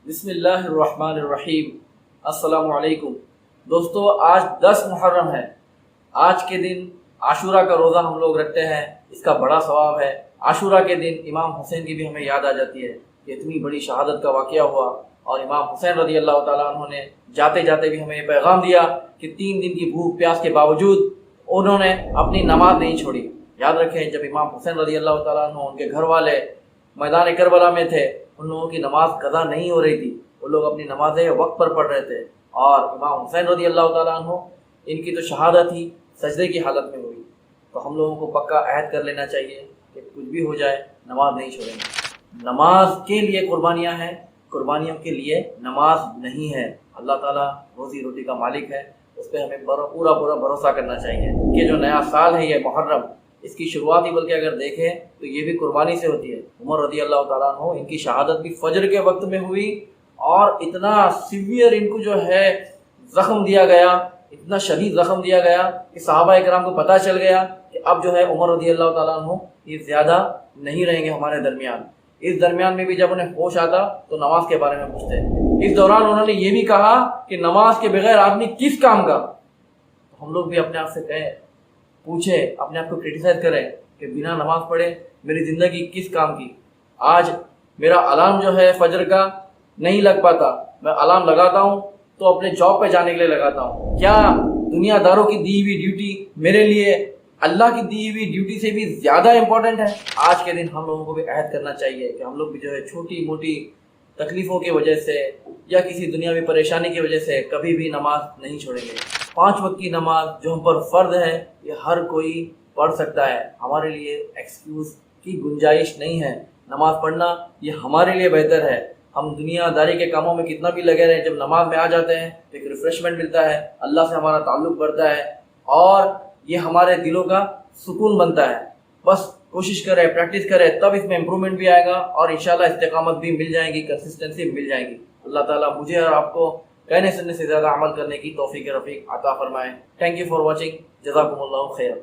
بسم اللہ الرحمن الرحیم۔ السلام علیکم دوستو، آج 10 محرم ہے۔ آج کے دن عاشورہ کا روزہ ہم لوگ رکھتے ہیں، اس کا بڑا ثواب ہے۔ عاشورہ کے دن امام حسین کی بھی ہمیں یاد آ جاتی ہے کہ اتنی بڑی شہادت کا واقعہ ہوا، اور امام حسین رضی اللہ تعالیٰ عنہ نے جاتے جاتے بھی ہمیں یہ پیغام دیا کہ 3 دن کی بھوک پیاس کے باوجود انہوں نے اپنی نماز نہیں چھوڑی۔ یاد رکھیں، جب امام حسین رضی اللہ تعالیٰ عنہ، ان کے گھر والے میدان کربلا میں تھے، ان لوگوں کی نماز قضا نہیں ہو رہی تھی، وہ لوگ اپنی نمازیں وقت پر پڑھ رہے تھے، اور امام حسین رضی اللہ تعالیٰ عنہ، ان کی تو شہادت ہی سجدے کی حالت میں ہوئی۔ تو ہم لوگوں کو پکا عہد کر لینا چاہیے کہ کچھ بھی ہو جائے نماز نہیں چھوڑیں گے۔ نماز کے لیے قربانیاں ہیں، قربانیوں کے لیے نماز نہیں ہے۔ اللہ تعالیٰ روزی روٹی کا مالک ہے، اس پہ ہمیں پورا بھروسہ کرنا چاہیے کہ جو نیا سال ہے یہ محرم، اس کی شروعات ہی بلکہ اگر دیکھیں تو یہ بھی قربانی سے ہوتی ہے۔ عمر رضی اللہ تعالیٰ عنہ، ان کی شہادت بھی فجر کے وقت میں ہوئی، اور اتنا سیویئر ان کو جو ہے زخم دیا گیا، اتنا شدید زخم دیا گیا کہ صحابہ اکرام کو پتہ چل گیا کہ اب جو ہے عمر رضی اللہ تعالیٰ عنہ یہ زیادہ نہیں رہیں گے ہمارے درمیان۔ اس درمیان میں بھی جب انہیں ہوش آتا تو نماز کے بارے میں پوچھتے۔ اس دوران انہوں نے یہ بھی کہا کہ نماز کے بغیر آدمی کس کام کا؟ تو ہم لوگ بھی اپنے آپ سے کہیں، پوچھیں، اپنے آپ کو کرٹیسائز کریں کہ بنا نماز پڑھے میری زندگی کس کام کی؟ آج میرا الارم جو ہے فجر کا نہیں لگ پاتا، میں الارم لگاتا ہوں تو اپنے جاب پہ جانے کے لیے لگاتا ہوں۔ کیا دنیا داروں کی دی ہوئی ڈیوٹی میرے لیے اللہ کی دی ہوئی ڈیوٹی سے بھی زیادہ امپورٹنٹ ہے؟ آج کے دن ہم لوگوں کو بھی عہد کرنا چاہیے کہ ہم لوگ بھی جو ہے چھوٹی موٹی تکلیفوں کی وجہ سے یا کسی دنیاوی پریشانی کی وجہ سے کبھی بھی نماز نہیں چھوڑیں گے۔ 5 وقت کی نماز جو ہم پر فرض ہے، یہ ہر کوئی پڑھ سکتا ہے، ہمارے لیے ایکسکیوز کی گنجائش نہیں ہے۔ نماز پڑھنا یہ ہمارے لیے بہتر ہے۔ ہم دنیا داری کے کاموں میں کتنا بھی لگے رہیں، جب نماز میں آ جاتے ہیں تو ایک ریفریشمنٹ ملتا ہے، اللہ سے ہمارا تعلق بڑھتا ہے، اور یہ ہمارے دلوں کا سکون بنتا ہے۔ بس کوشش کریں، پریکٹس کریں، تب اس میں امپرومنٹ بھی آئے گا، اور انشاءاللہ استقامت بھی مل جائے گی، کنسسٹنسی مل جائے گی۔ اللہ تعالیٰ مجھے اور آپ کو کہنے سننے سے زیادہ عمل کرنے کی توفیق رفیق عطا فرمائے۔ تھینک یو فار واچنگ، جزاکم اللہ خیر۔